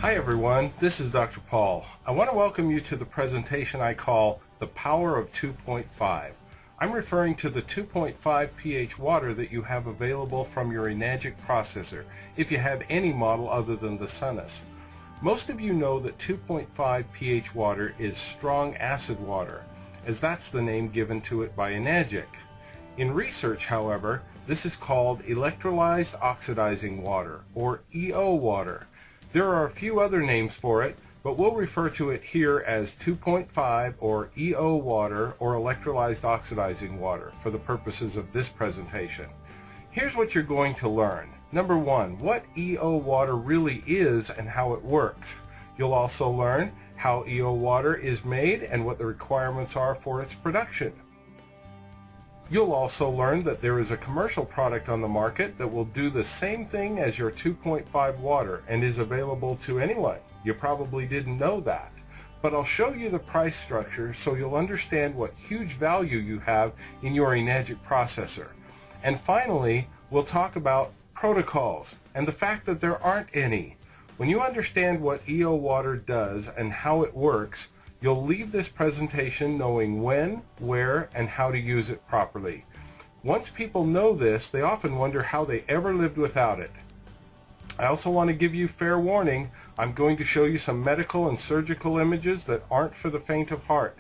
Hi everyone, this is Dr. Paul. I want to welcome you to the presentation I call The Power of 2.5. I'm referring to the 2.5 pH water that you have available from your Enagic processor, if you have any model other than the Sunnis. Most of you know that 2.5 pH water is strong acid water, as that's the name given to it by Enagic. In research, however, this is called electrolyzed oxidizing water, or EO water. There are a few other names for it, but we'll refer to it here as 2.5 or EO water or electrolyzed oxidizing water for the purposes of this presentation. Here's what you're going to learn. Number one, what EO water really is and how it works. You'll also learn how EO water is made and what the requirements are for its production. You'll also learn that there is a commercial product on the market that will do the same thing as your 2.5 water and is available to anyone. You probably didn't know that. But I'll show you the price structure so you'll understand what huge value you have in your Enagic processor. And finally, we'll talk about protocols and the fact that there aren't any. When you understand what EO water does and how it works, you'll leave this presentation knowing when, where, and how to use it properly. Once people know this, they often wonder how they ever lived without it. I also want to give you fair warning. I'm going to show you some medical and surgical images that aren't for the faint of heart.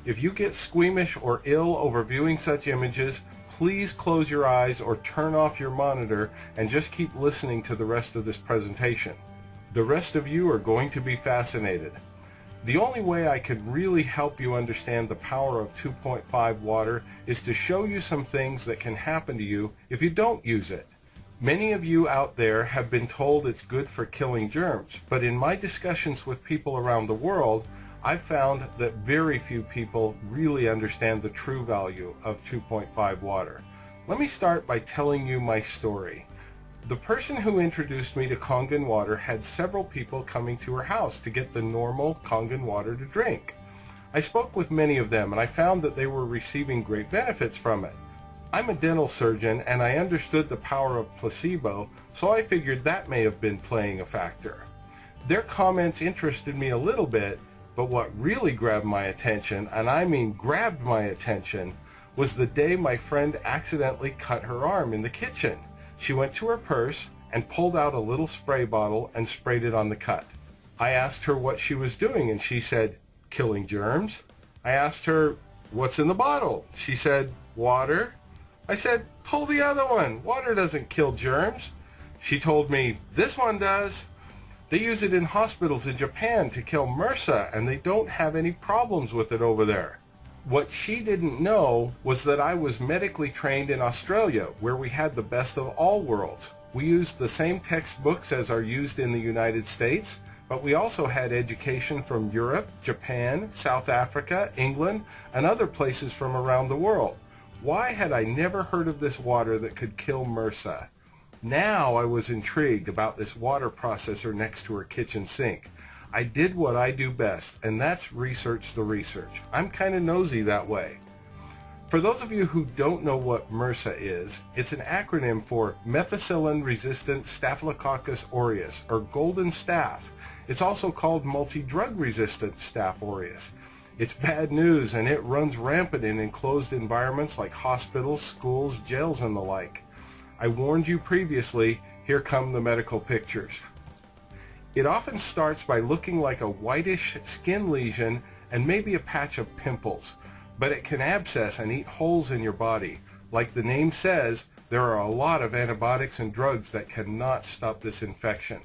If you get squeamish or ill over viewing such images, please close your eyes or turn off your monitor and just keep listening to the rest of this presentation. The rest of you are going to be fascinated. The only way I could really help you understand the power of 2.5 water is to show you some things that can happen to you if you don't use it. Many of you out there have been told it's good for killing germs, but in my discussions with people around the world, I've found that very few people really understand the true value of 2.5 water. Let me start by telling you my story. The person who introduced me to Kangen water had several people coming to her house to get the normal Kangen water to drink. I spoke with many of them and I found that they were receiving great benefits from it. I'm a dental surgeon and I understood the power of placebo, so I figured that may have been playing a factor. Their comments interested me a little bit, but what really grabbed my attention, and I mean grabbed my attention, was the day my friend accidentally cut her arm in the kitchen. She went to her purse and pulled out a little spray bottle and sprayed it on the cut. I asked her what she was doing and she said, killing germs. I asked her, what's in the bottle? She said, water. I said, pull the other one. Water doesn't kill germs. She told me, this one does. They use it in hospitals in Japan to kill MRSA and they don't have any problems with it over there. What she didn't know was that I was medically trained in Australia, where we had the best of all worlds. We used the same textbooks as are used in the United States, but we also had education from Europe, Japan, South Africa, England, and other places from around the world. Why had I never heard of this water that could kill MRSA? Now I was intrigued about this water processor next to her kitchen sink. I did what I do best, and that's research the research. I'm kind of nosy that way. For those of you who don't know what MRSA is, it's an acronym for Methicillin-Resistant Staphylococcus aureus, or golden staph. It's also called multi-drug-resistant Staph aureus. It's bad news, and it runs rampant in enclosed environments like hospitals, schools, jails, and the like. I warned you previously, here come the medical pictures. It often starts by looking like a whitish skin lesion and maybe a patch of pimples, but it can abscess and eat holes in your body. Like the name says, there are a lot of antibiotics and drugs that cannot stop this infection.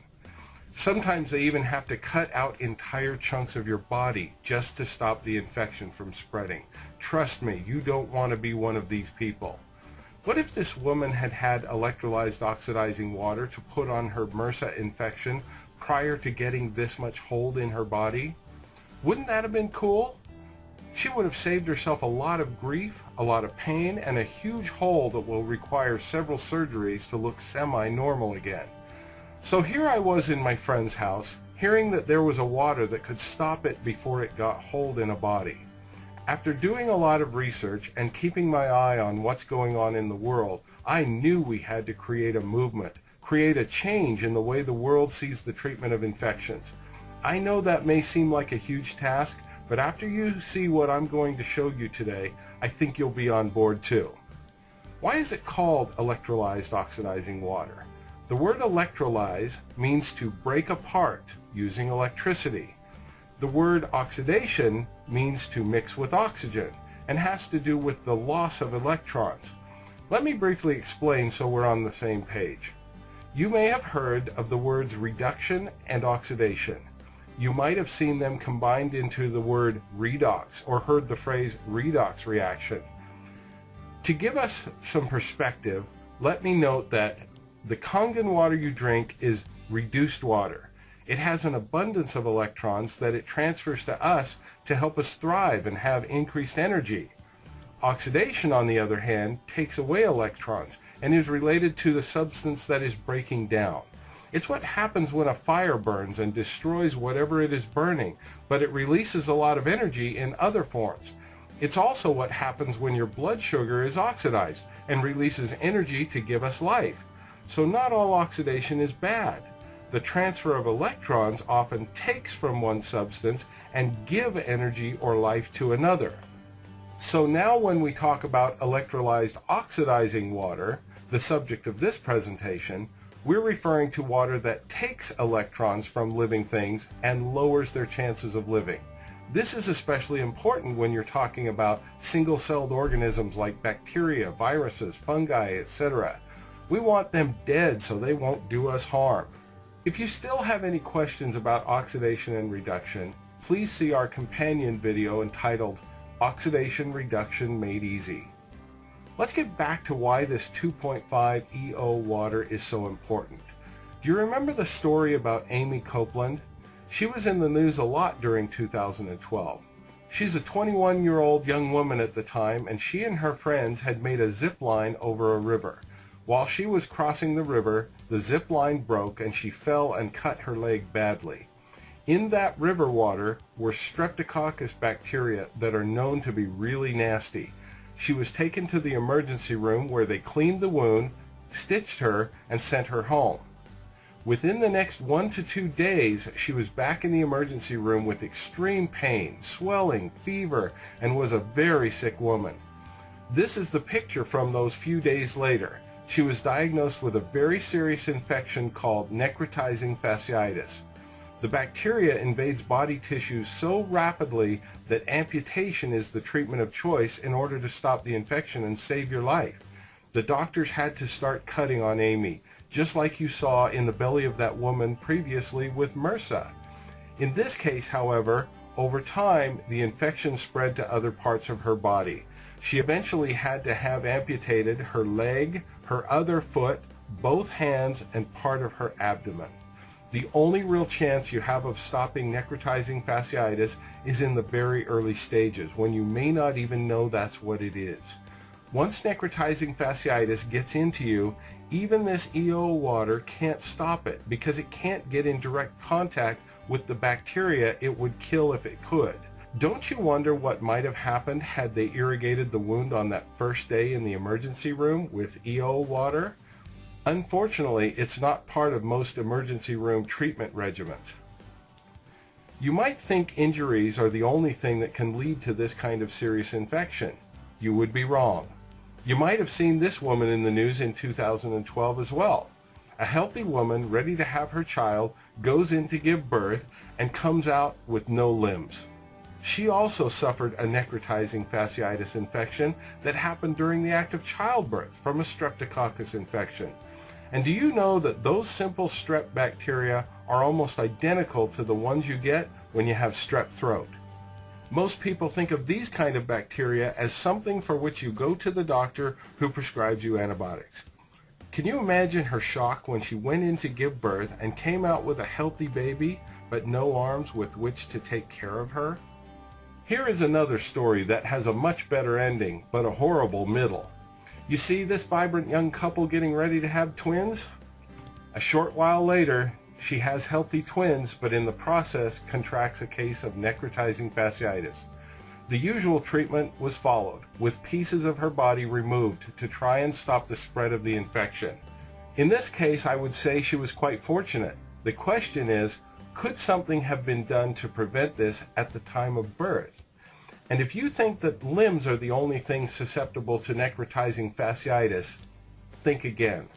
Sometimes they even have to cut out entire chunks of your body just to stop the infection from spreading. Trust me, you don't want to be one of these people. What if this woman had had electrolyzed oxidizing water to put on her MRSA infection prior to getting this much hold in her body? Wouldn't that have been cool? She would have saved herself a lot of grief, a lot of pain, and a huge hole that will require several surgeries to look semi-normal again. So here I was in my friend's house, hearing that there was a water that could stop it before it got hold in a body. After doing a lot of research and keeping my eye on what's going on in the world, I knew we had to create a movement create a change in the way the world sees the treatment of infections. I know that may seem like a huge task, but after you see what I'm going to show you today, I think you'll be on board too. Why is it called electrolyzed oxidizing water? The word electrolyze means to break apart using electricity. The word oxidation means to mix with oxygen and has to do with the loss of electrons. Let me briefly explain so we're on the same page. You may have heard of the words reduction and oxidation. You might have seen them combined into the word redox or heard the phrase redox reaction. To give us some perspective, let me note that the Kangen water you drink is reduced water. It has an abundance of electrons that it transfers to us to help us thrive and have increased energy. Oxidation, on the other hand, takes away electrons and is related to the substance that is breaking down. It's what happens when a fire burns and destroys whatever it is burning, but it releases a lot of energy in other forms. It's also what happens when your blood sugar is oxidized and releases energy to give us life. So not all oxidation is bad. The transfer of electrons often takes from one substance and give energy or life to another. So now when we talk about electrolyzed oxidizing water, the subject of this presentation, we're referring to water that takes electrons from living things and lowers their chances of living. This is especially important when you're talking about single-celled organisms like bacteria, viruses, fungi, etc. We want them dead so they won't do us harm. If you still have any questions about oxidation and reduction, please see our companion video entitled Oxidation Reduction Made Easy. Let's get back to why this 2.5 EO water is so important. Do you remember the story about Amy Copeland? She was in the news a lot during 2012. She's a 21-year-old young woman at the time, and she and her friends had made a zip line over a river. While she was crossing the river, the zip line broke and she fell and cut her leg badly. In that river water were Streptococcus bacteria that are known to be really nasty. She was taken to the emergency room where they cleaned the wound, stitched her, and sent her home. Within the next 1 to 2 days, she was back in the emergency room with extreme pain, swelling, fever, and was a very sick woman. This is the picture from those few days later. She was diagnosed with a very serious infection called necrotizing fasciitis. The bacteria invades body tissues so rapidly that amputation is the treatment of choice in order to stop the infection and save your life. The doctors had to start cutting on Amy, just like you saw in the belly of that woman previously with MRSA. In this case, however, over time, the infection spread to other parts of her body. She eventually had to have amputated her leg, her other foot, both hands, and part of her abdomen. The only real chance you have of stopping necrotizing fasciitis is in the very early stages, when you may not even know that's what it is. Once necrotizing fasciitis gets into you, even this EO water can't stop it because it can't get in direct contact with the bacteria it would kill if it could. Don't you wonder what might have happened had they irrigated the wound on that first day in the emergency room with EO water? Unfortunately, it's not part of most emergency room treatment regimens. You might think injuries are the only thing that can lead to this kind of serious infection. You would be wrong. You might have seen this woman in the news in 2012 as well. A healthy woman ready to have her child goes in to give birth and comes out with no limbs. She also suffered a necrotizing fasciitis infection that happened during the act of childbirth from a Streptococcus infection. And do you know that those simple strep bacteria are almost identical to the ones you get when you have strep throat? Most people think of these kind of bacteria as something for which you go to the doctor who prescribes you antibiotics. Can you imagine her shock when she went in to give birth and came out with a healthy baby but no arms with which to take care of her? Here is another story that has a much better ending but a horrible middle. You see this vibrant young couple getting ready to have twins? A short while later, she has healthy twins, but in the process contracts a case of necrotizing fasciitis. The usual treatment was followed, with pieces of her body removed to try and stop the spread of the infection. In this case, I would say she was quite fortunate. The question is, could something have been done to prevent this at the time of birth? And if you think that limbs are the only things susceptible to necrotizing fasciitis, think again.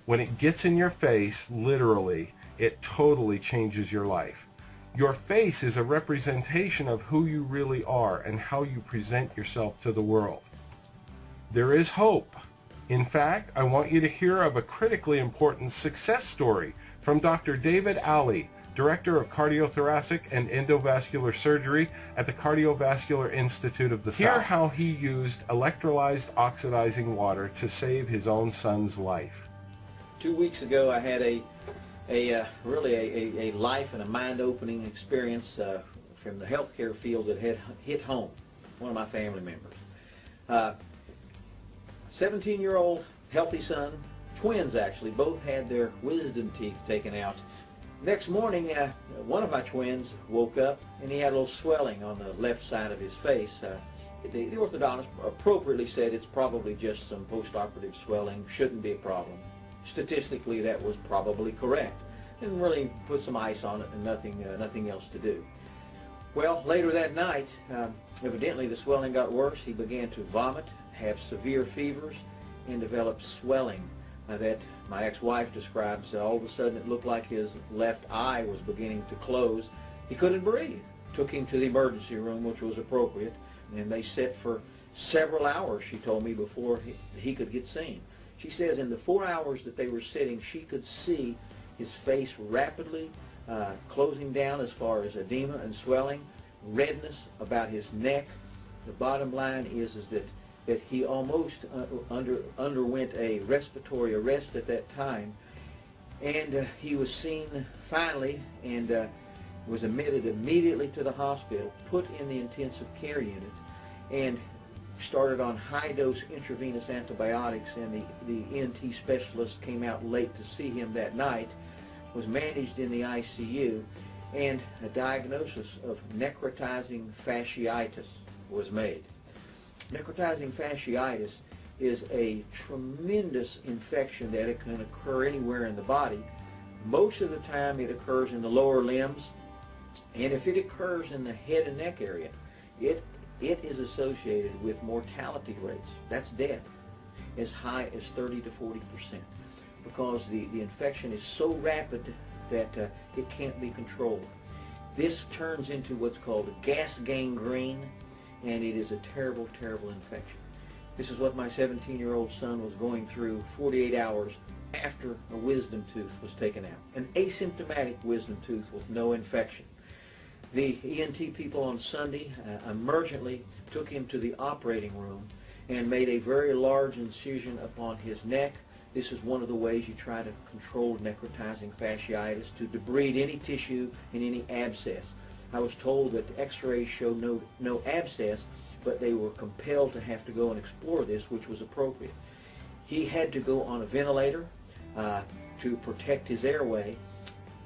When it gets in your face, literally, it totally changes your life. Your face is a representation of who you really are and how you present yourself to the world. There is hope. In fact, I want you to hear of a critically important success story from Dr. David Alley, Director of Cardiothoracic and Endovascular Surgery at the Cardiovascular Institute of the South. Hear how he used electrolyzed oxidizing water to save his own son's life. 2 weeks ago, I had really a life and a mind-opening experience from the healthcare field that had hit home. One of my family members. 17-year-old healthy son, twins actually, both had their wisdom teeth taken out. Next morning, one of my twins woke up and he had a little swelling on the left side of his face. The orthodontist appropriately said it's probably just some post-operative swelling, shouldn't be a problem. Statistically, that was probably correct. And really put some ice on it and nothing else to do. Well, later that night, evidently the swelling got worse. He began to vomit, have severe fevers, and develop swelling that my ex-wife describes. All of a sudden it looked like his left eye was beginning to close. He couldn't breathe. Took him to the emergency room, which was appropriate, and they sat for several hours, she told me, before he could get seen. She says in the 4 hours that they were sitting, she could see his face rapidly closing down as far as edema and swelling, redness about his neck. The bottom line is that he almost underwent a respiratory arrest at that time, and he was seen finally and was admitted immediately to the hospital, put in the intensive care unit, and started on high-dose intravenous antibiotics, and the ENT specialist came out late to see him that night, was managed in the ICU, and a diagnosis of necrotizing fasciitis was made. Necrotizing fasciitis is a tremendous infection that it can occur anywhere in the body. Most of the time it occurs in the lower limbs, and if it occurs in the head and neck area, it is associated with mortality rates, that's death, as high as 30 to 40%, because the infection is so rapid that it can't be controlled. This turns into what's called gas gangrene, and it is a terrible, terrible infection. This is what my 17-year-old son was going through 48 hours after a wisdom tooth was taken out. An asymptomatic wisdom tooth with no infection. The ENT people on Sunday emergently took him to the operating room and made a very large incision upon his neck. This is one of the ways you try to control necrotizing fasciitis, to debride any tissue and any abscess. I was told that the x-rays showed no abscess, but they were compelled to have to go and explore this, which was appropriate. He had to go on a ventilator to protect his airway,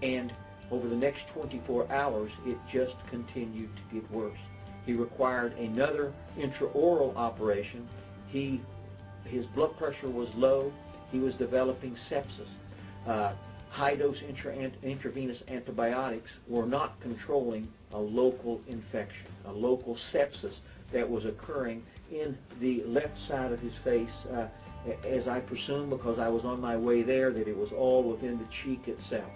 and over the next 24 hours, it just continued to get worse. He required another intraoral operation. His blood pressure was low. He was developing sepsis. High-dose intravenous antibiotics were not controlling a local infection, a local sepsis that was occurring in the left side of his face, as I presume, because I was on my way there, that it was all within the cheek itself.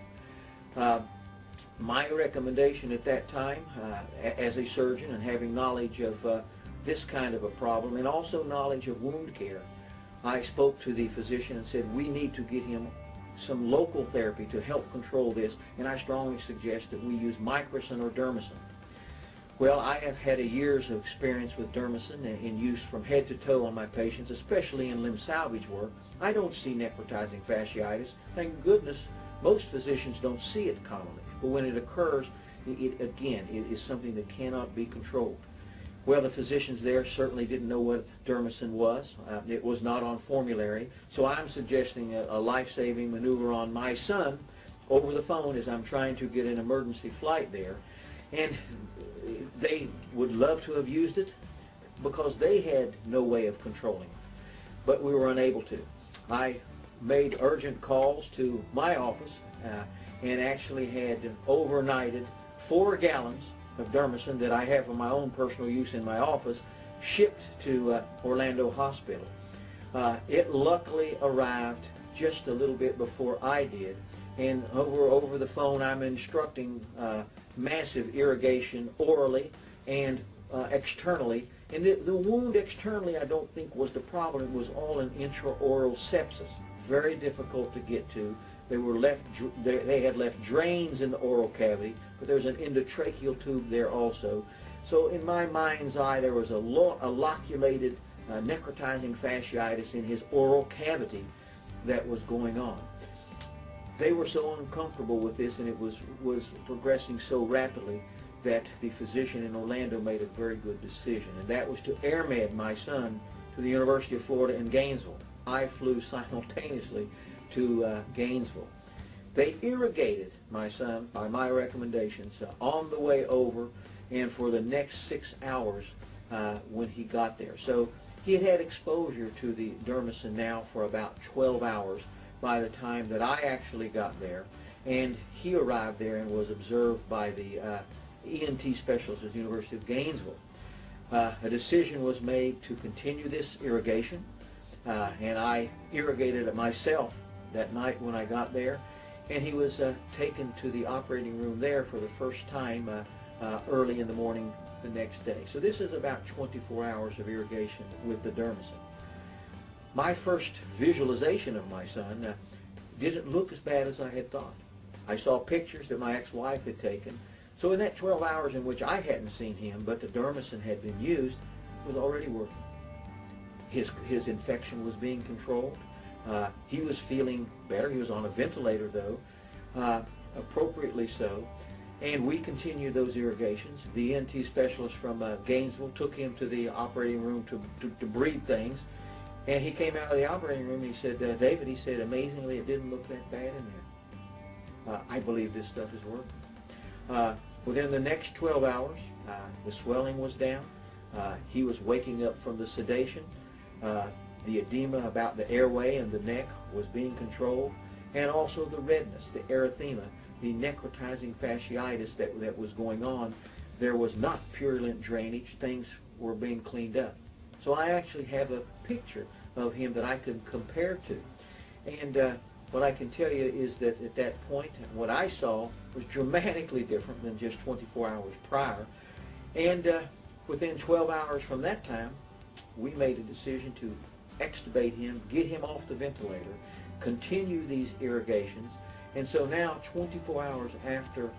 My recommendation at that time, as a surgeon and having knowledge of this kind of a problem and also knowledge of wound care, I spoke to the physician and said, we need to get him some local therapy to help control this, and I strongly suggest that we use Microson or Dermason. Well, I have had a year's of experience with Dermason in use from head to toe on my patients, especially in limb salvage work. I don't see necrotizing fasciitis. Thank goodness most physicians don't see it commonly. But when it occurs, it is something that cannot be controlled. Well, the physicians there certainly didn't know what Dermason was. It was not on formulary. So I'm suggesting a life-saving maneuver on my son over the phone as I'm trying to get an emergency flight there. And they would love to have used it because they had no way of controlling it. But we were unable to. I made urgent calls to my office and actually had overnighted 4 gallons of Dermason that I have for my own personal use in my office shipped to Orlando Hospital. It luckily arrived just a little bit before I did, and over the phone I'm instructing massive irrigation orally and externally. And the wound externally I don't think was the problem. It was all an intraoral sepsis. Very difficult to get to. They had left drains in the oral cavity, but there's an endotracheal tube there also. So in my mind's eye, there was a loculated necrotizing fasciitis in his oral cavity that was going on. They were so uncomfortable with this, and it was progressing so rapidly, that the physician in Orlando made a very good decision, and that was to airmed my son to the University of Florida in Gainesville. I flew simultaneously to Gainesville. They irrigated my son by my recommendations on the way over and for the next 6 hours when he got there. So he had had exposure to the Dermason now for about 12 hours by the time that I actually got there, and he arrived there and was observed by the ENT specialist at the University of Gainesville. A decision was made to continue this irrigation, and I irrigated it myself that night when I got there, and he was taken to the operating room there for the first time early in the morning the next day. So this is about 24 hours of irrigation with the Dermason. My first visualization of my son didn't look as bad as I had thought. I saw pictures that my ex-wife had taken. So in that 12 hours in which I hadn't seen him, but the Dermason had been used, it was already working. His infection was being controlled. He was feeling better. He was on a ventilator, though, appropriately so. And we continued those irrigations. The ENT specialist from Gainesville took him to the operating room to breathe things. And he came out of the operating room and he said, David, he said, amazingly, it didn't look that bad in there. I believe this stuff is working. Within the next 12 hours, the swelling was down. He was waking up from the sedation. The edema about the airway and the neck was being controlled, and also the redness, the erythema, the necrotizing fasciitis that was going on. There was not purulent drainage. Things were being cleaned up. So I actually have a picture of him that I could compare to. And what I can tell you is that at that point, what I saw was dramatically different than just 24 hours prior. And within 12 hours from that time, we made a decision to extubate him, get him off the ventilator, continue these irrigations. And so now, 24 hours after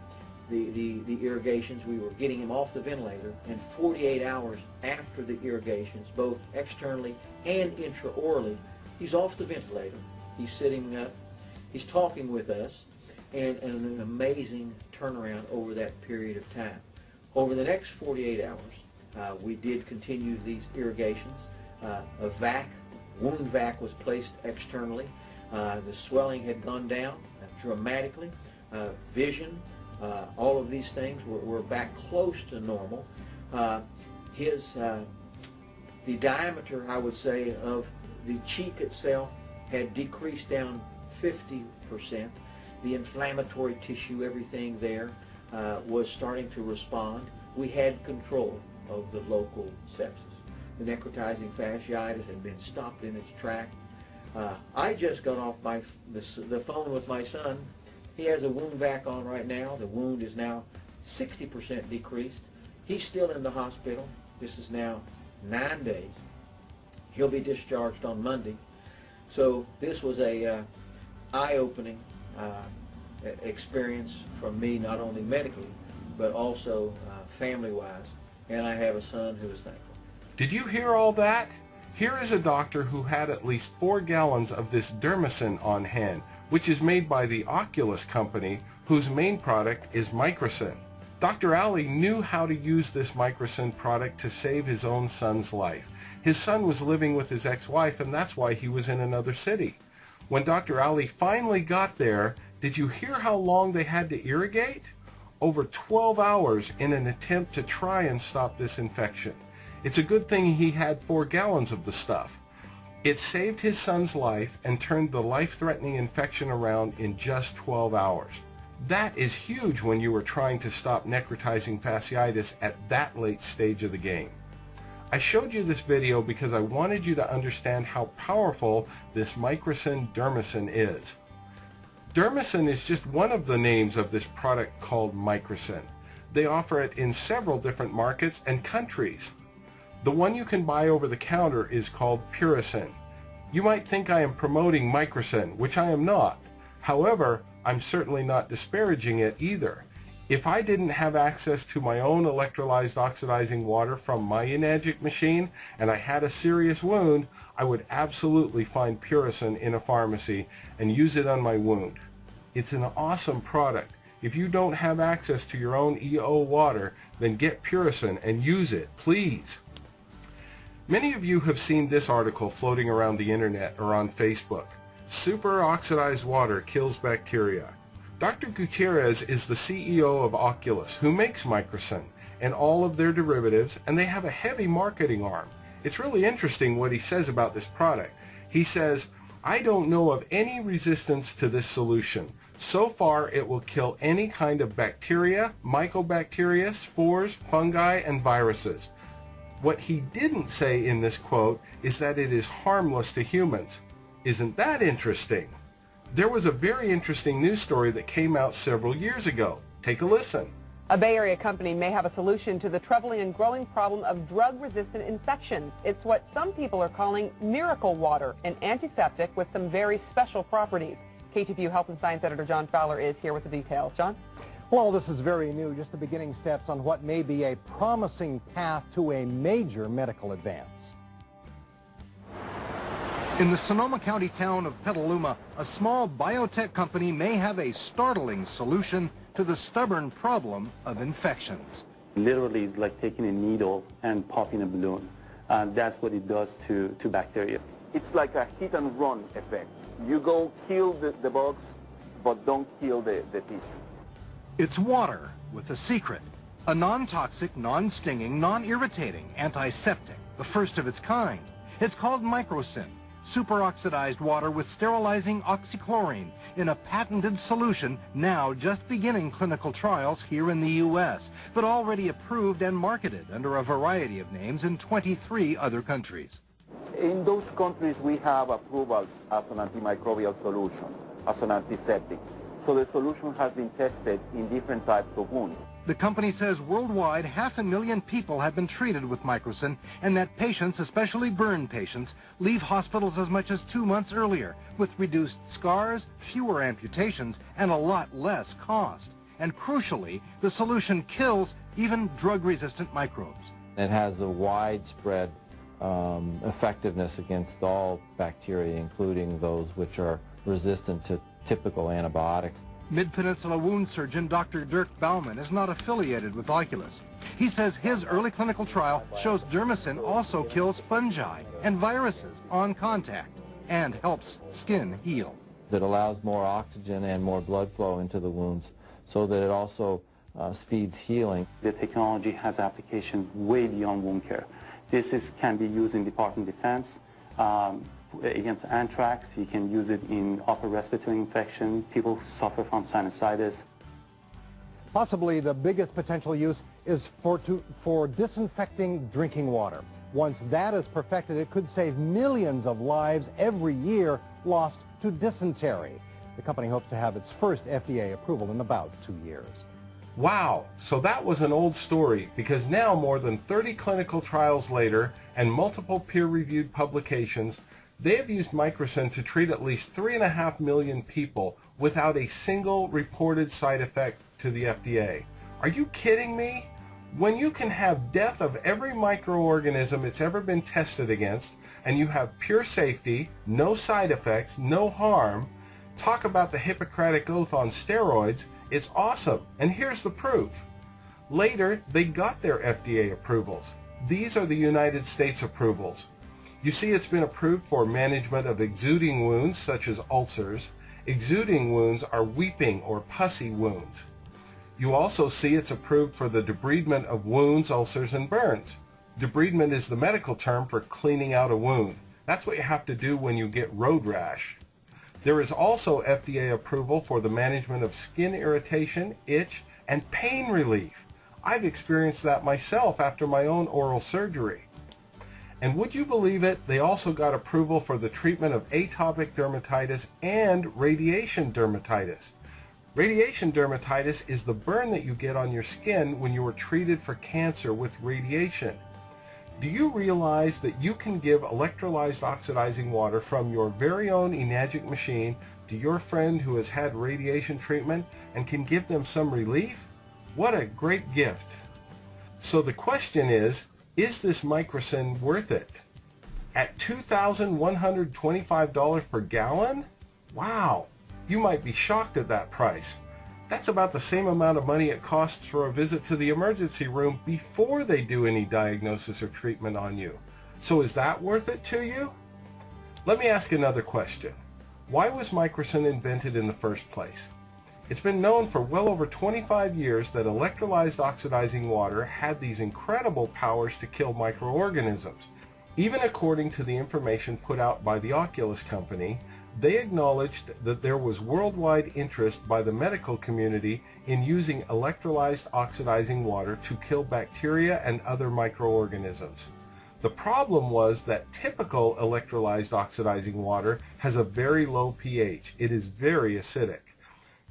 the irrigations, we were getting him off the ventilator, and 48 hours after the irrigations, both externally and intraorally, he's off the ventilator. He's sitting up, he's talking with us, and an amazing turnaround over that period of time. Over the next 48 hours, we did continue these irrigations. A vac, wound vac, was placed externally. The swelling had gone down dramatically. Vision, all of these things were back close to normal. The diameter, I would say, of the cheek itself had decreased down 50%. The inflammatory tissue, everything there, was starting to respond. We had control of the local sepsis. The necrotizing fasciitis had been stopped in its track. I just got off the phone with my son. He has a wound vac on right now. The wound is now 60% decreased. He's still in the hospital. This is now 9 days. He'll be discharged on Monday. So this was a eye-opening experience from me, not only medically, but also family-wise. And I have a son who is thankful. Did you hear all that? Here is a doctor who had at least 4 gallons of this Dermason on hand, which is made by the Oculus company, whose main product is Microcin. Dr. Ali knew how to use this Microcin product to save his own son's life. His son was living with his ex-wife, and that's why he was in another city. When Dr. Ali finally got there, did you hear how long they had to irrigate? Over 12 hours in an attempt to try and stop this infection. It's a good thing he had 4 gallons of the stuff. It saved his son's life and turned the life-threatening infection around in just 12 hours. That is huge when you are trying to stop necrotizing fasciitis at that late stage of the game. I showed you this video because I wanted you to understand how powerful this Microcin Dermacin is. Dermacin is just one of the names of this product called Microcin. They offer it in several different markets and countries. The one you can buy over the counter is called Puricin. You might think I am promoting Microcin, which I am not. However, I'm certainly not disparaging it either. If I didn't have access to my own electrolyzed oxidizing water from my Enagic machine and I had a serious wound, I would absolutely find Puricin in a pharmacy and use it on my wound. It's an awesome product. If you don't have access to your own EO water, then get Puricin and use it, please. Many of you have seen this article floating around the internet or on Facebook. Superoxidized water kills bacteria. Dr. Gutierrez is the CEO of Oculus, who makes Microcin and all of their derivatives, and they have a heavy marketing arm. It's really interesting what he says about this product. He says, "I don't know of any resistance to this solution. So far, it will kill any kind of bacteria, mycobacteria, spores, fungi, and viruses." What he didn't say in this quote is that it is harmless to humans. Isn't that interesting? There was a very interesting news story that came out several years ago. Take a listen. A Bay Area company may have a solution to the troubling and growing problem of drug-resistant infections. It's what some people are calling miracle water, an antiseptic with some very special properties. KTVU Health and Science Editor John Fowler is here with the details. John? Well, this is very new, just the beginning steps on what may be a promising path to a major medical advance. In the Sonoma County town of Petaluma, a small biotech company may have a startling solution to the stubborn problem of infections. Literally, it's like taking a needle and popping a balloon. That's what it does to bacteria. It's like a hit and run effect. You go kill the bugs, but don't kill the tissue. It's water with a secret. A non-toxic, non-stinging, non-irritating antiseptic, the first of its kind. It's called Microcin. Superoxidized water with sterilizing oxychlorine in a patented solution, now just beginning clinical trials here in the U.S., but already approved and marketed under a variety of names in 23 other countries. In those countries, we have approvals as an antimicrobial solution, as an antiseptic. So the solution has been tested in different types of wounds. The company says worldwide 500,000 people have been treated with Microcin, and that patients, especially burn patients, leave hospitals as much as 2 months earlier with reduced scars, fewer amputations, and a lot less cost. And crucially, the solution kills even drug-resistant microbes. It has a widespread effectiveness against all bacteria, including those which are resistant to typical antibiotics. Mid-Peninsula wound surgeon Dr. Dirk Baumann is not affiliated with Oculus. He says his early clinical trial shows Dermacin also kills fungi and viruses on contact and helps skin heal. It allows more oxygen and more blood flow into the wounds so that it also speeds healing. The technology has application way beyond wound care. This can be used in Department of Defense, against anthrax. You can use it in upper respiratory infection, people who suffer from sinusitis. Possibly the biggest potential use is for disinfecting drinking water. Once that is perfected, it could save millions of lives every year lost to dysentery. The company hopes to have its first FDA approval in about 2 years. Wow, so that was an old story, because now more than 30 clinical trials later and multiple peer-reviewed publications, they have used Microcin to treat at least 3.5 million people without a single reported side effect to the FDA. Are you kidding me? When you can have death of every microorganism it's ever been tested against, and you have pure safety, no side effects, no harm, talk about the Hippocratic Oath on steroids, it's awesome. And here's the proof. Later, they got their FDA approvals. These are the United States approvals. You see, it's been approved for management of exuding wounds, such as ulcers. Exuding wounds are weeping or pussy wounds. You also see it's approved for the debridement of wounds, ulcers, and burns. Debridement is the medical term for cleaning out a wound. That's what you have to do when you get road rash. There is also FDA approval for the management of skin irritation, itch, and pain relief. I've experienced that myself after my own oral surgery. And would you believe it, they also got approval for the treatment of atopic dermatitis and radiation dermatitis. Radiation dermatitis is the burn that you get on your skin when you are treated for cancer with radiation. Do you realize that you can give electrolyzed oxidizing water from your very own Enagic machine to your friend who has had radiation treatment and can give them some relief? What a great gift. So the question is this Microcyn worth it? At $2,125 per gallon? Wow, you might be shocked at that price. That's about the same amount of money it costs for a visit to the emergency room before they do any diagnosis or treatment on you. So is that worth it to you? Let me ask another question. Why was Microcyn invented in the first place? It's been known for well over 25 years that electrolyzed oxidizing water had these incredible powers to kill microorganisms. Even according to the information put out by the Oculus company, they acknowledged that there was worldwide interest by the medical community in using electrolyzed oxidizing water to kill bacteria and other microorganisms. The problem was that typical electrolyzed oxidizing water has a very low pH. It is very acidic.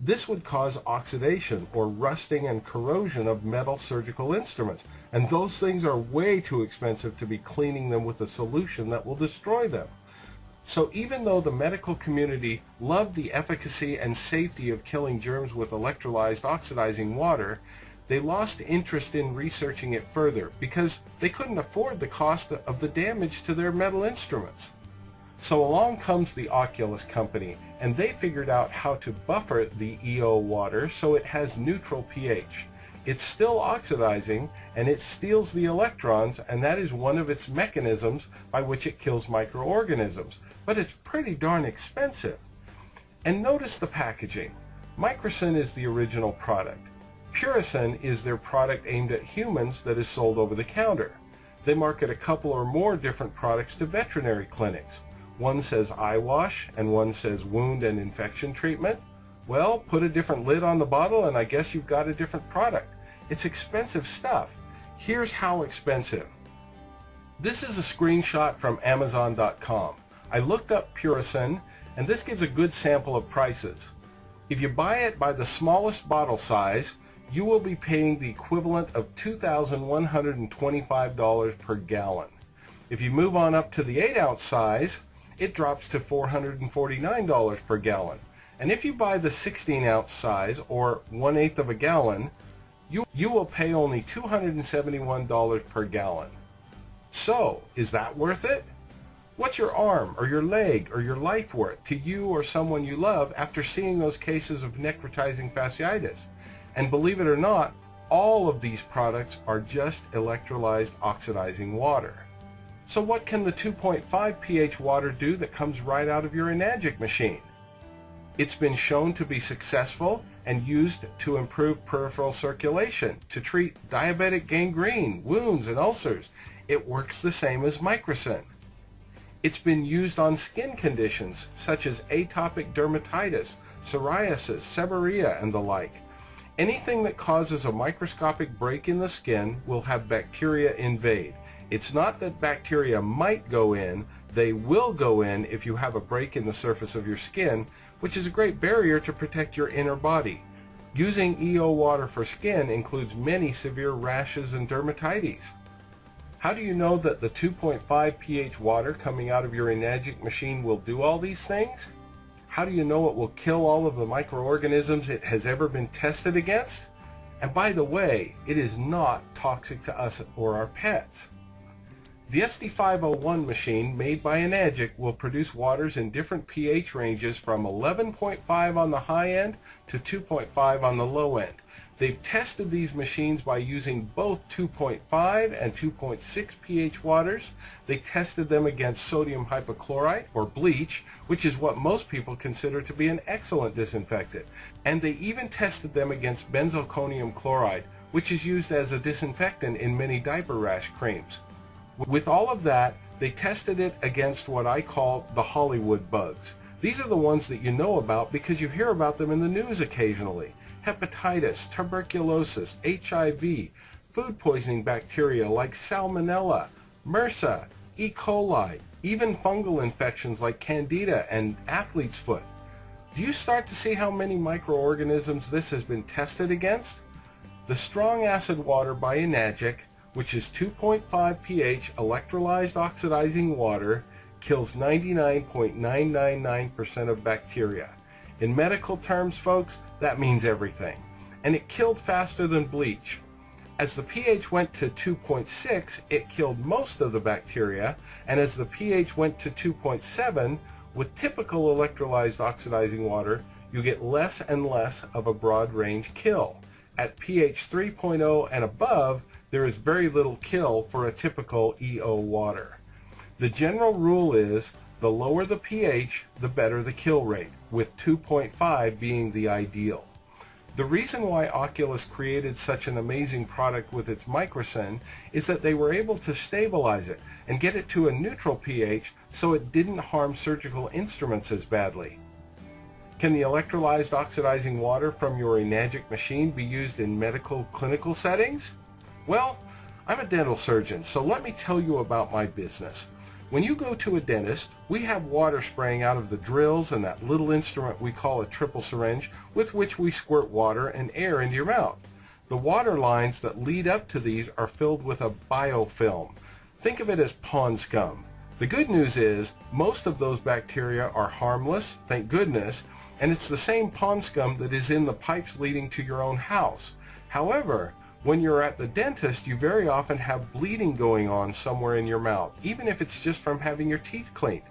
This would cause oxidation or rusting and corrosion of metal surgical instruments, and those things are way too expensive to be cleaning them with a solution that will destroy them. So even though the medical community loved the efficacy and safety of killing germs with electrolyzed oxidizing water, they lost interest in researching it further because they couldn't afford the cost of the damage to their metal instruments. So along comes the Oculus company, and they figured out how to buffer the EO water so it has neutral pH. It's still oxidizing, and it steals the electrons, and that is one of its mechanisms by which it kills microorganisms. But it's pretty darn expensive. And notice the packaging. Microcyn is the original product. Puricyn is their product aimed at humans that is sold over the counter. They market a couple or more different products to veterinary clinics. One says eye wash, and one says wound and infection treatment. Well, put a different lid on the bottle and I guess you've got a different product. It's expensive stuff. Here's how expensive. This is a screenshot from Amazon.com. I looked up Puricyn, and this gives a good sample of prices. If you buy it by the smallest bottle size, you will be paying the equivalent of $2,125 per gallon. If you move on up to the 8-ounce size, it drops to $449 per gallon. And if you buy the 16-ounce size, or 1/8 of a gallon, you will pay only $271 per gallon. So, is that worth it? What's your arm, or your leg, or your life worth to you or someone you love after seeing those cases of necrotizing fasciitis? And believe it or not, all of these products are just electrolyzed oxidizing water. So what can the 2.5 pH water do that comes right out of your Enagic machine? It's been shown to be successful and used to improve peripheral circulation, to treat diabetic gangrene, wounds, and ulcers. It works the same as Microcyn. It's been used on skin conditions such as atopic dermatitis, psoriasis, seborrhea, and the like. Anything that causes a microscopic break in the skin will have bacteria invade. It's not that bacteria might go in, they will go in if you have a break in the surface of your skin, which is a great barrier to protect your inner body. Using EO water for skin includes many severe rashes and dermatitis. How do you know that the 2.5 pH water coming out of your Enagic machine will do all these things? How do you know it will kill all of the microorganisms it has ever been tested against? And by the way, it is not toxic to us or our pets. The SD501 machine made by Enagic will produce waters in different pH ranges from 11.5 on the high end to 2.5 on the low end. They've tested these machines by using both 2.5 and 2.6 pH waters. They tested them against sodium hypochlorite, or bleach, which is what most people consider to be an excellent disinfectant. And they even tested them against benzalkonium chloride, which is used as a disinfectant in many diaper rash creams. With all of that, They tested it against what I call the Hollywood bugs. These are the ones that you know about because you hear about them in the news occasionally. Hepatitis, tuberculosis, HIV, food poisoning bacteria like Salmonella, MRSA, E. coli, even fungal infections like Candida and athlete's foot. Do you start to see how many microorganisms this has been tested against? The strong acid water by Enagic, which is 2.5 pH electrolyzed oxidizing water, kills 99.999% of bacteria. In medical terms, folks, that means everything. And it killed faster than bleach. As the pH went to 2.6, it killed most of the bacteria, and as the pH went to 2.7, with typical electrolyzed oxidizing water, you get less and less of a broad range kill. At pH 3.0 and above, there is very little kill for a typical EO water. The general rule is the lower the pH, the better the kill rate, with 2.5 being the ideal. The reason why Oculus created such an amazing product with its Microcin is that they were able to stabilize it and get it to a neutral pH so it didn't harm surgical instruments as badly. Can the electrolyzed oxidizing water from your Enagic machine be used in medical clinical settings? Well, I'm a dental surgeon, so let me tell you about my business. When you go to a dentist, we have water spraying out of the drills and that little instrument we call a triple syringe with which we squirt water and air into your mouth. The water lines that lead up to these are filled with a biofilm. Think of it as pond scum. The good news is most of those bacteria are harmless, thank goodness, and it's the same pond scum that is in the pipes leading to your own house. However, when you're at the dentist, you very often have bleeding going on somewhere in your mouth, even if it's just from having your teeth cleaned.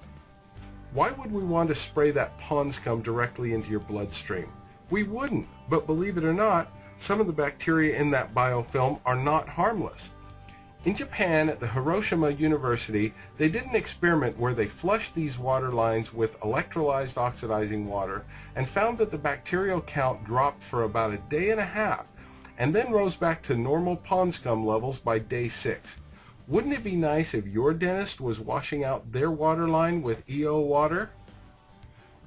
Why would we want to spray that pond scum directly into your bloodstream? We wouldn't, but believe it or not, some of the bacteria in that biofilm are not harmless. In Japan, at the Hiroshima University, they did an experiment where they flushed these water lines with electrolyzed oxidizing water and found that the bacterial count dropped for about a day and a half, and then rose back to normal pond scum levels by day 6. Wouldn't it be nice if your dentist was washing out their water line with EO water?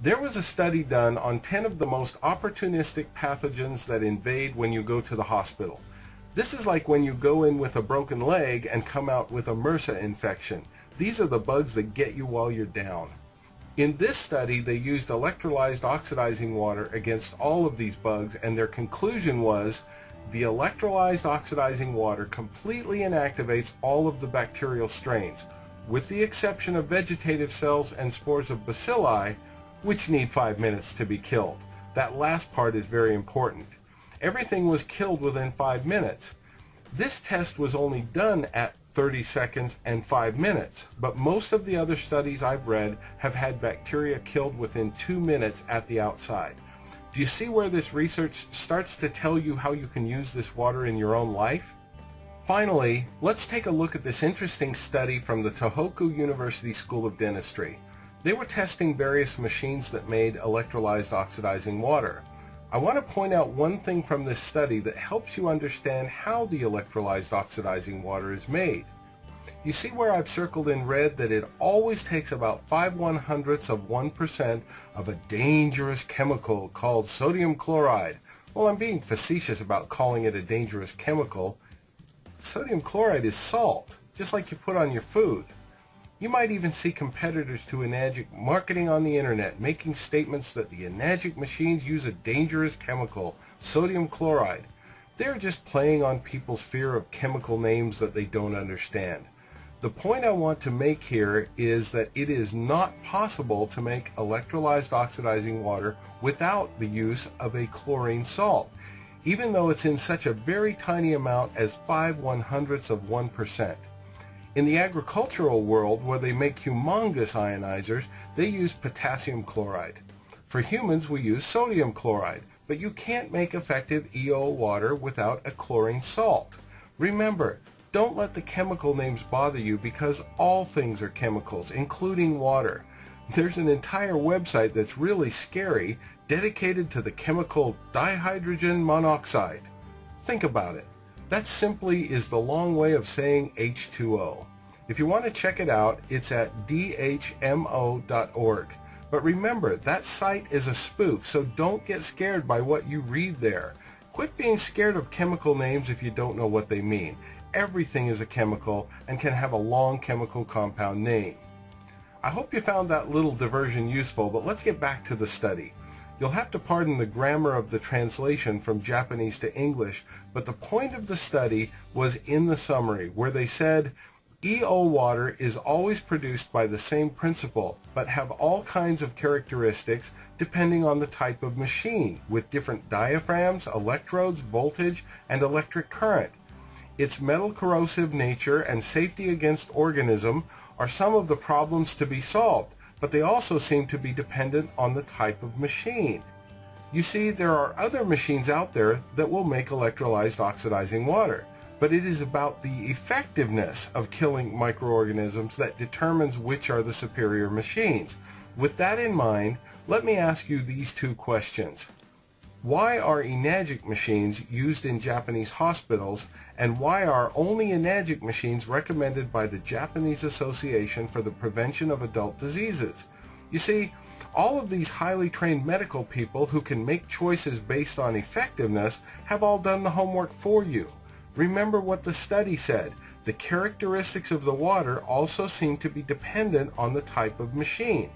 There was a study done on 10 of the most opportunistic pathogens that invade when you go to the hospital. This is like when you go in with a broken leg and come out with a MRSA infection. These are the bugs that get you while you're down. In this study, they used electrolyzed oxidizing water against all of these bugs, and their conclusion was the electrolyzed oxidizing water completely inactivates all of the bacterial strains, with the exception of vegetative cells and spores of bacilli, which need 5 minutes to be killed. That last part is very important. Everything was killed within 5 minutes. This test was only done at 30 seconds and 5 minutes, but most of the other studies I've read have had bacteria killed within 2 minutes at the outside. Do you see where this research starts to tell you how you can use this water in your own life? Finally, let's take a look at this interesting study from the Tohoku University School of Dentistry. They were testing various machines that made electrolyzed oxidizing water. I want to point out one thing from this study that helps you understand how the electrolyzed oxidizing water is made. You see where I've circled in red that it always takes about 0.05% of a dangerous chemical called sodium chloride. Well, I'm being facetious about calling it a dangerous chemical. Sodium chloride is salt, just like you put on your food. You might even see competitors to Enagic marketing on the internet, making statements that the Enagic machines use a dangerous chemical, sodium chloride. They're just playing on people's fear of chemical names that they don't understand. The point I want to make here is that it is not possible to make electrolyzed oxidizing water without the use of a chlorine salt, even though it's in such a very tiny amount as 0.05%. In the agricultural world, where they make humongous ionizers, they use potassium chloride. For humans, we use sodium chloride, but you can't make effective EO water without a chlorine salt. Remember, don't let the chemical names bother you because all things are chemicals, including water. There's an entire website that's really scary dedicated to the chemical dihydrogen monoxide. Think about it. That simply is the long way of saying H2O. If you want to check it out, it's at dhmo.org. But remember, that site is a spoof, so don't get scared by what you read there. Quit being scared of chemical names if you don't know what they mean. Everything is a chemical and can have a long chemical compound name. I hope you found that little diversion useful, but let's get back to the study. You'll have to pardon the grammar of the translation from Japanese to English, but the point of the study was in the summary, where they said, EO water is always produced by the same principle, but have all kinds of characteristics depending on the type of machine, with different diaphragms, electrodes, voltage, and electric current. Its metal corrosive nature and safety against organism are some of the problems to be solved, but they also seem to be dependent on the type of machine. You see, there are other machines out there that will make electrolyzed oxidizing water, but it is about the effectiveness of killing microorganisms that determines which are the superior machines. With that in mind, let me ask you these two questions. Why are Enagic machines used in Japanese hospitals, and why are only Enagic machines recommended by the Japanese Association for the Prevention of Adult Diseases? You see, all of these highly trained medical people who can make choices based on effectiveness have all done the homework for you. Remember what the study said. The characteristics of the water also seem to be dependent on the type of machine.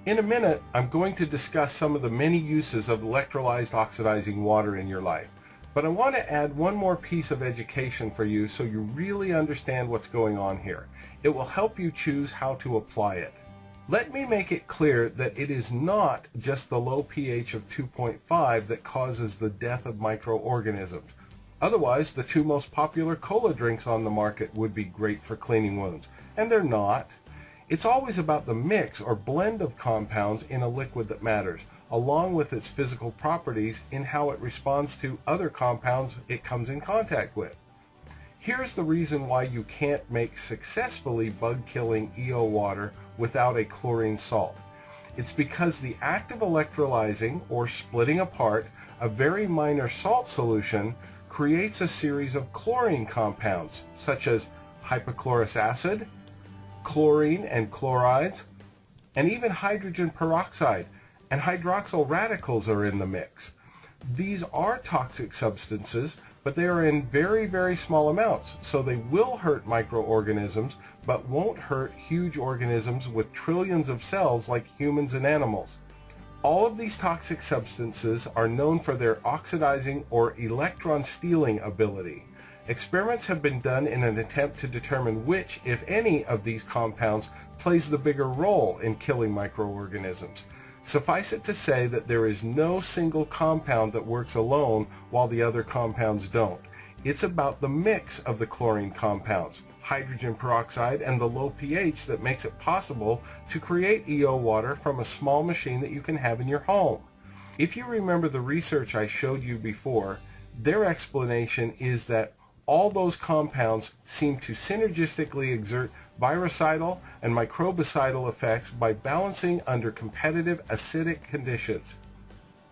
In a minute, I'm going to discuss some of the many uses of electrolyzed oxidizing water in your life. But I want to add one more piece of education for you so you really understand what's going on here. It will help you choose how to apply it. Let me make it clear that it is not just the low pH of 2.5 that causes the death of microorganisms. Otherwise, the two most popular cola drinks on the market would be great for cleaning wounds, and they're not. It's always about the mix or blend of compounds in a liquid that matters, along with its physical properties in how it responds to other compounds it comes in contact with. Here's the reason why you can't make successfully bug-killing EO water without a chlorine salt. It's because the act of electrolyzing or splitting apart a very minor salt solution creates a series of chlorine compounds, such as hypochlorous acid, chlorine and chlorides, and even hydrogen peroxide and hydroxyl radicals are in the mix. These are toxic substances, but they are in very, very small amounts, so they will hurt microorganisms, but won't hurt huge organisms with trillions of cells like humans and animals. All of these toxic substances are known for their oxidizing or electron stealing ability. Experiments have been done in an attempt to determine which, if any, of these compounds plays the bigger role in killing microorganisms. Suffice it to say that there is no single compound that works alone while the other compounds don't. It's about the mix of the chlorine compounds, hydrogen peroxide, and the low pH that makes it possible to create EO water from a small machine that you can have in your home. If you remember the research I showed you before, their explanation is that all those compounds seem to synergistically exert virucidal and microbicidal effects by balancing under competitive acidic conditions.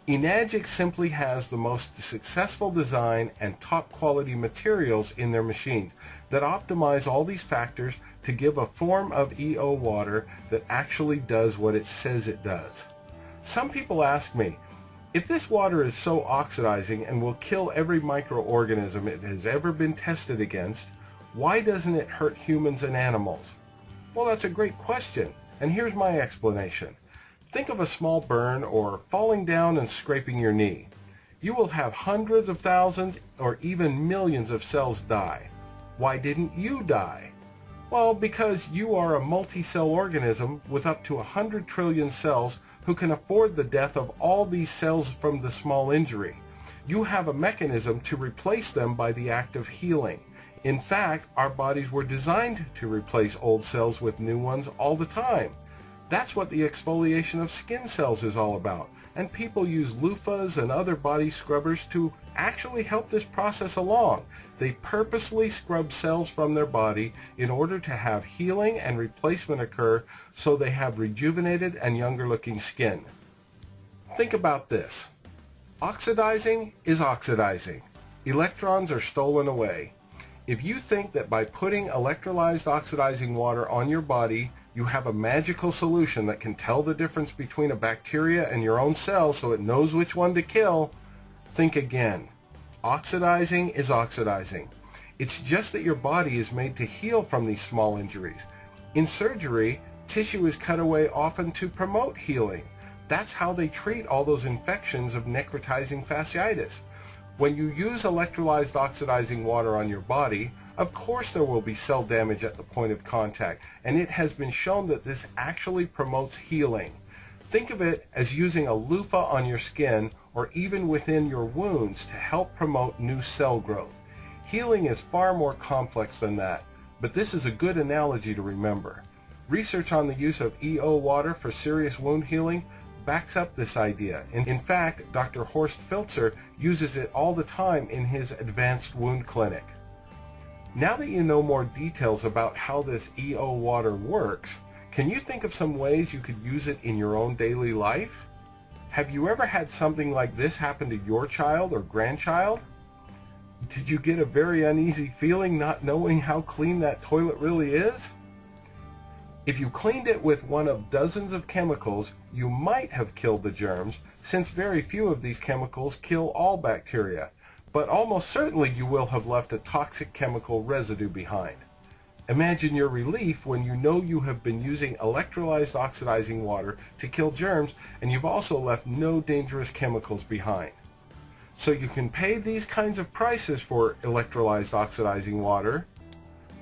Enagic simply has the most successful design and top quality materials in their machines that optimize all these factors to give a form of EO water that actually does what it says it does. Some people ask me, if this water is so oxidizing and will kill every microorganism it has ever been tested against, why doesn't it hurt humans and animals? Well, that's a great question, and here's my explanation. Think of a small burn or falling down and scraping your knee. You will have hundreds of thousands or even millions of cells die. Why didn't you die? Well, because you are a multi-cell organism with up to 100 trillion cells who can afford the death of all these cells from the small injury. You have a mechanism to replace them by the act of healing. In fact, our bodies were designed to replace old cells with new ones all the time. That's what the exfoliation of skin cells is all about, and people use loofahs and other body scrubbers to actually help this process along. They purposely scrub cells from their body in order to have healing and replacement occur so they have rejuvenated and younger looking skin. Think about this. Oxidizing is oxidizing. Electrons are stolen away. If you think that by putting electrolyzed oxidizing water on your body, you have a magical solution that can tell the difference between a bacteria and your own cell so it knows which one to kill, think again. Oxidizing is oxidizing. It's just that your body is made to heal from these small injuries. In surgery, tissue is cut away often to promote healing. That's how they treat all those infections of necrotizing fasciitis. When you use electrolyzed oxidizing water on your body, of course there will be cell damage at the point of contact, and it has been shown that this actually promotes healing. Think of it as using a loofah on your skin or even within your wounds to help promote new cell growth. Healing is far more complex than that, but this is a good analogy to remember. Research on the use of EO water for serious wound healing backs up this idea. In fact, Dr. Horst Filzer uses it all the time in his advanced wound clinic. Now that you know more details about how this EO water works, can you think of some ways you could use it in your own daily life? Have you ever had something like this happen to your child or grandchild? Did you get a very uneasy feeling not knowing how clean that toilet really is? If you cleaned it with one of dozens of chemicals, you might have killed the germs, since very few of these chemicals kill all bacteria, but almost certainly you will have left a toxic chemical residue behind. Imagine your relief when you know you have been using electrolyzed oxidizing water to kill germs and you've also left no dangerous chemicals behind. So you can pay these kinds of prices for electrolyzed oxidizing water,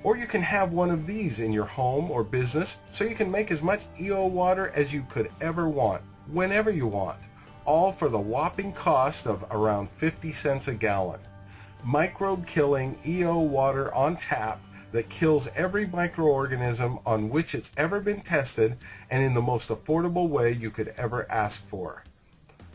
or you can have one of these in your home or business so you can make as much EO water as you could ever want, whenever you want, all for the whopping cost of around 50 cents a gallon. Microbe-killing EO water on tap that kills every microorganism on which it's ever been tested and in the most affordable way you could ever ask for.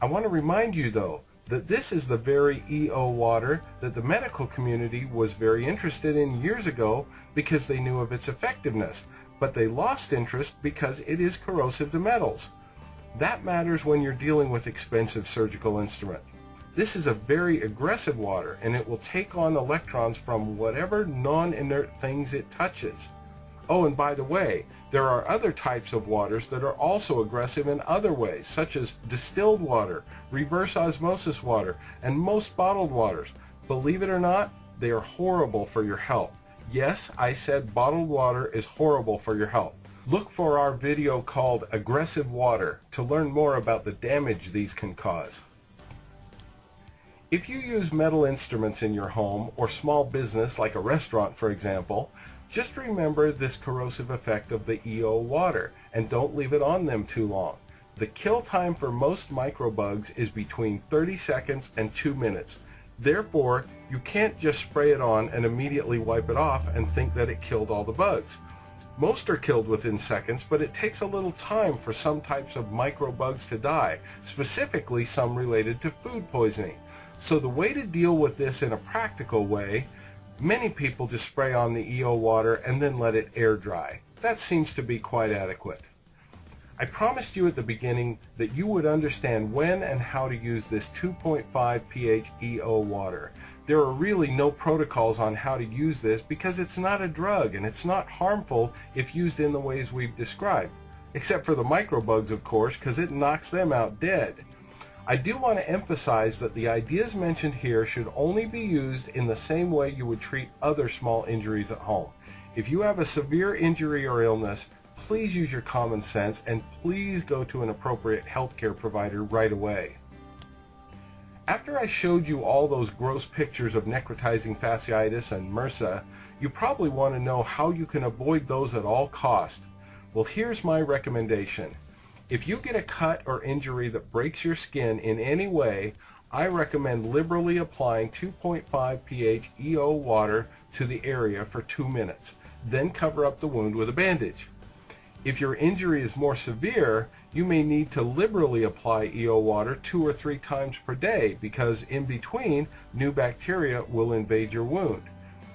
I want to remind you though, that this is the very EO water that the medical community was very interested in years ago because they knew of its effectiveness, but they lost interest because it is corrosive to metals. That matters when you're dealing with expensive surgical instruments. This is a very aggressive water, and it will take on electrons from whatever non-inert things it touches. Oh, and by the way, there are other types of waters that are also aggressive in other ways, such as distilled water, reverse osmosis water, and most bottled waters. Believe it or not, they are horrible for your health. Yes, I said bottled water is horrible for your health. Look for our video called Aggressive Water to learn more about the damage these can cause. If you use metal instruments in your home or small business like a restaurant, for example, just remember this corrosive effect of the EO water and don't leave it on them too long. The kill time for most microbugs is between 30 seconds and 2 minutes. Therefore, you can't just spray it on and immediately wipe it off and think that it killed all the bugs. Most are killed within seconds, but it takes a little time for some types of microbugs to die, specifically some related to food poisoning. So the way to deal with this in a practical way, many people just spray on the EO water and then let it air dry. That seems to be quite adequate. I promised you at the beginning that you would understand when and how to use this 2.5 pH EO water. There are really no protocols on how to use this because it's not a drug and it's not harmful if used in the ways we've described. Except for the microbugs, of course, because it knocks them out dead. I do want to emphasize that the ideas mentioned here should only be used in the same way you would treat other small injuries at home. If you have a severe injury or illness, please use your common sense and please go to an appropriate healthcare provider right away. After I showed you all those gross pictures of necrotizing fasciitis and MRSA, you probably want to know how you can avoid those at all cost. Well, here's my recommendation. If you get a cut or injury that breaks your skin in any way, I recommend liberally applying 2.5 pH EO water to the area for 2 minutes. Then cover up the wound with a bandage. If your injury is more severe, you may need to liberally apply EO water 2 or 3 times per day because in between, new bacteria will invade your wound.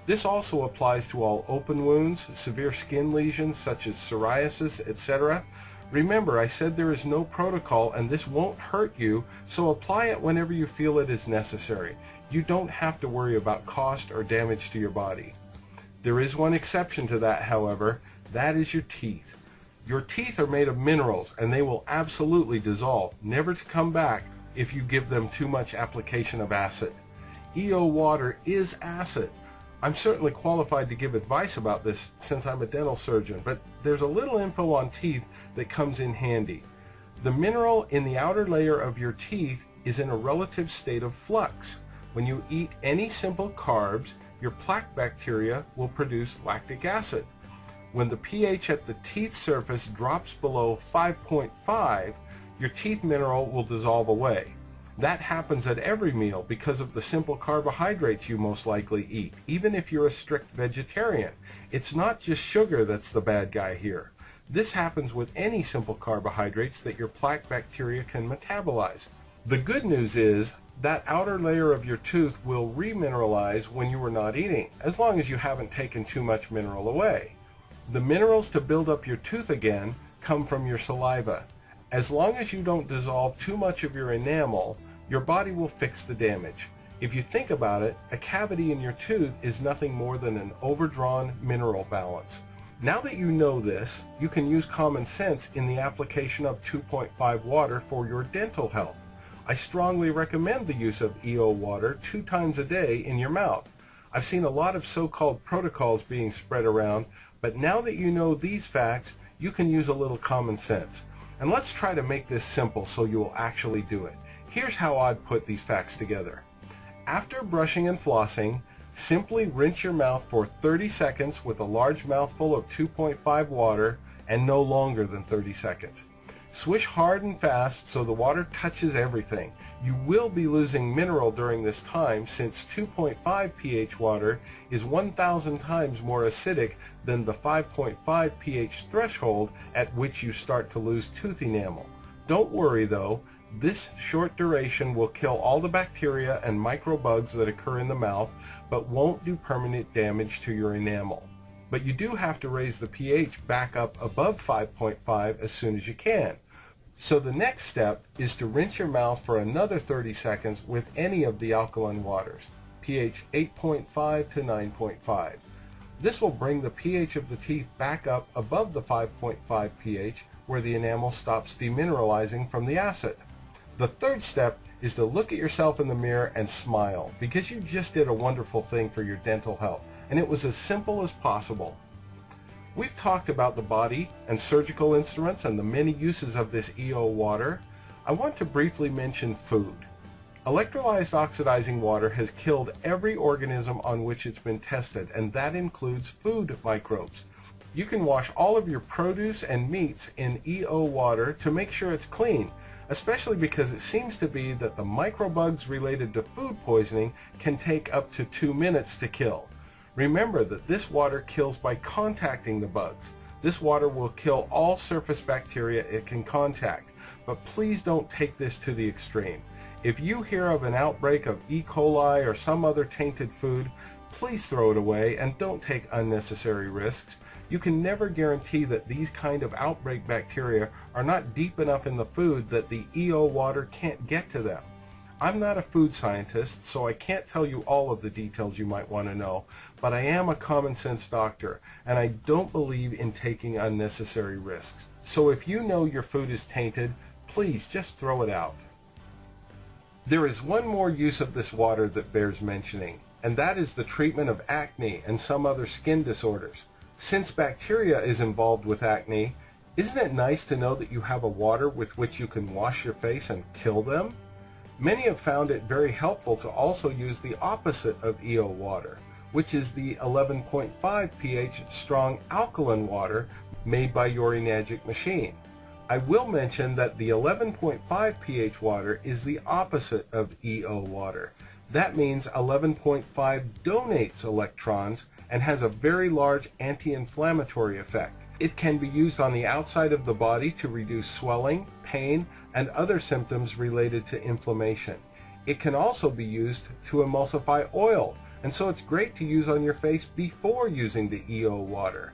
This also applies to all open wounds, severe skin lesions such as psoriasis, etc. Remember, I said there is no protocol and this won't hurt you, so apply it whenever you feel it is necessary. You don't have to worry about cost or damage to your body. There is one exception to that, however. That is your teeth. Your teeth are made of minerals, and they will absolutely dissolve, never to come back if you give them too much application of acid. EO water is acid. I'm certainly qualified to give advice about this since I'm a dental surgeon, but there's a little info on teeth that comes in handy. The mineral in the outer layer of your teeth is in a relative state of flux. When you eat any simple carbs, your plaque bacteria will produce lactic acid. When the pH at the teeth surface drops below 5.5, your teeth mineral will dissolve away. That happens at every meal because of the simple carbohydrates you most likely eat, even if you're a strict vegetarian. It's not just sugar that's the bad guy here. This happens with any simple carbohydrates that your plaque bacteria can metabolize. The good news is that outer layer of your tooth will remineralize when you are not eating, as long as you haven't taken too much mineral away. The minerals to build up your tooth again come from your saliva. As long as you don't dissolve too much of your enamel, your body will fix the damage. If you think about it, a cavity in your tooth is nothing more than an overdrawn mineral balance. Now that you know this, you can use common sense in the application of 2.5 water for your dental health. I strongly recommend the use of EO water 2 times a day in your mouth. I've seen a lot of so-called protocols being spread around, but now that you know these facts, you can use a little common sense. And let's try to make this simple so you will actually do it. Here's how I'd put these facts together. After brushing and flossing, simply rinse your mouth for 30 seconds with a large mouthful of 2.5 water and no longer than 30 seconds. Swish hard and fast so the water touches everything. You will be losing mineral during this time since 2.5 pH water is 1,000 times more acidic than the 5.5 pH threshold at which you start to lose tooth enamel. Don't worry though, this short duration will kill all the bacteria and microbugs that occur in the mouth, but won't do permanent damage to your enamel. But you do have to raise the pH back up above 5.5 as soon as you can. So the next step is to rinse your mouth for another 30 seconds with any of the alkaline waters, pH 8.5 to 9.5. This will bring the pH of the teeth back up above the 5.5 pH where the enamel stops demineralizing from the acid. The third step is to look at yourself in the mirror and smile because you just did a wonderful thing for your dental health, and it was as simple as possible. We've talked about the body and surgical instruments and the many uses of this EO water. I want to briefly mention food. Electrolyzed oxidizing water has killed every organism on which it's been tested, and that includes food microbes. You can wash all of your produce and meats in EO water to make sure it's clean, especially because it seems to be that the microbugs related to food poisoning can take up to 2 minutes to kill. Remember that this water kills by contacting the bugs. This water will kill all surface bacteria it can contact, but please don't take this to the extreme. If you hear of an outbreak of E. coli or some other tainted food, please throw it away and don't take unnecessary risks. You can never guarantee that these kind of outbreak bacteria are not deep enough in the food that the EO water can't get to them. I'm not a food scientist, so I can't tell you all of the details you might want to know, but I am a common sense doctor, and I don't believe in taking unnecessary risks. So if you know your food is tainted, please just throw it out. There is one more use of this water that bears mentioning, and that is the treatment of acne and some other skin disorders. Since bacteria is involved with acne, isn't it nice to know that you have a water with which you can wash your face and kill them? Many have found it very helpful to also use the opposite of EO water, which is the 11.5 pH strong alkaline water made by Urinagic machine. I will mention that the 11.5 pH water is the opposite of EO water. That means 11.5 donates electrons and has a very large anti-inflammatory effect. It can be used on the outside of the body to reduce swelling, pain, and other symptoms related to inflammation. It can also be used to emulsify oil, and so it's great to use on your face before using the EO water.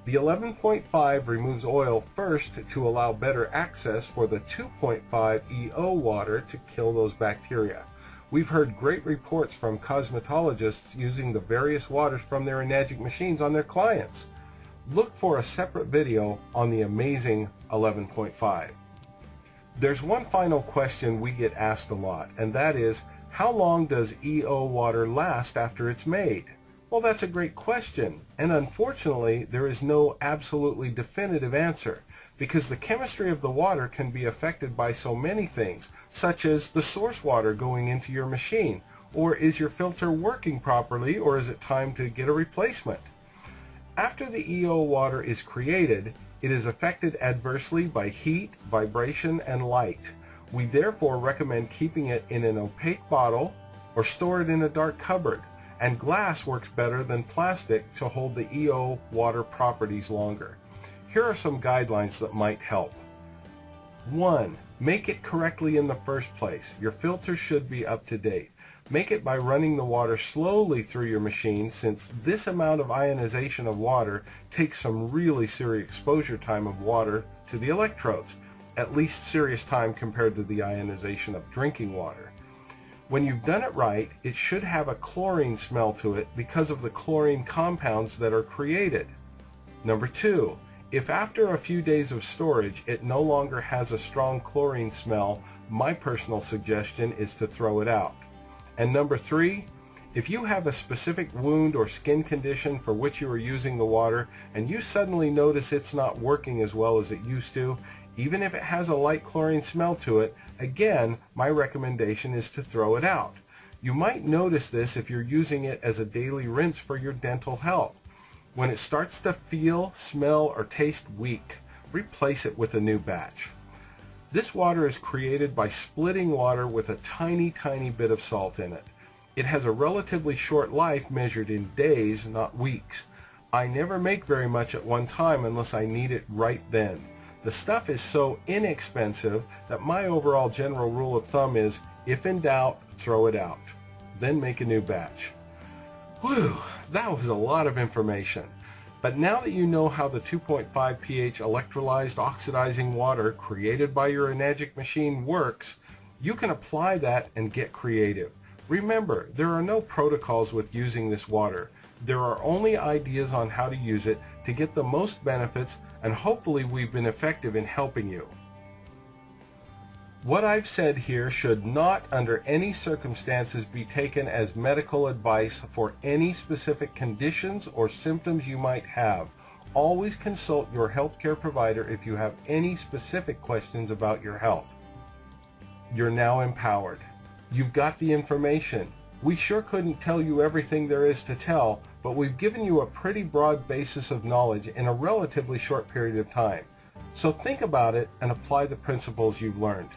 The 11.5 removes oil first to allow better access for the 2.5 EO water to kill those bacteria. We've heard great reports from cosmetologists using the various waters from their Enagic machines on their clients. Look for a separate video on the amazing 11.5. There's one final question we get asked a lot, and that is, how long does EO water last after it's made? Well, that's a great question, and unfortunately there is no absolutely definitive answer, because the chemistry of the water can be affected by so many things, such as the source water going into your machine, or is your filter working properly, or is it time to get a replacement? After the EO water is created, it is affected adversely by heat, vibration, and light. We therefore recommend keeping it in an opaque bottle or store it in a dark cupboard. And glass works better than plastic to hold the EO water properties longer. Here are some guidelines that might help. 1. Make it correctly in the first place. Your filter should be up to date. Make it by running the water slowly through your machine, since this amount of ionization of water takes some really serious exposure time of water to the electrodes, at least serious time compared to the ionization of drinking water. When you've done it right, it should have a chlorine smell to it because of the chlorine compounds that are created. Number 2, if after a few days of storage it no longer has a strong chlorine smell, my personal suggestion is to throw it out. And number 3, if you have a specific wound or skin condition for which you are using the water and you suddenly notice it's not working as well as it used to, even if it has a light chlorine smell to it, again, my recommendation is to throw it out. You might notice this if you're using it as a daily rinse for your dental health. When it starts to feel, smell, or taste weak, replace it with a new batch. This water is created by splitting water with a tiny bit of salt in it. It has a relatively short life measured in days, not weeks. I never make very much at one time unless I need it right then. The stuff is so inexpensive that my overall general rule of thumb is, if in doubt, throw it out. Then make a new batch. Whew, that was a lot of information. But now that you know how the 2.5 pH electrolyzed oxidizing water created by your Enagic machine works, you can apply that and get creative. Remember, there are no protocols with using this water. There are only ideas on how to use it to get the most benefits, and hopefully we've been effective in helping you. What I've said here should not under any circumstances be taken as medical advice for any specific conditions or symptoms you might have. Always consult your healthcare provider if you have any specific questions about your health. You're now empowered. You've got the information. We sure couldn't tell you everything there is to tell, but we've given you a pretty broad basis of knowledge in a relatively short period of time. So think about it and apply the principles you've learned.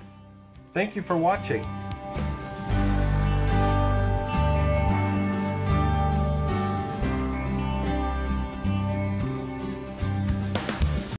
Thank you for watching.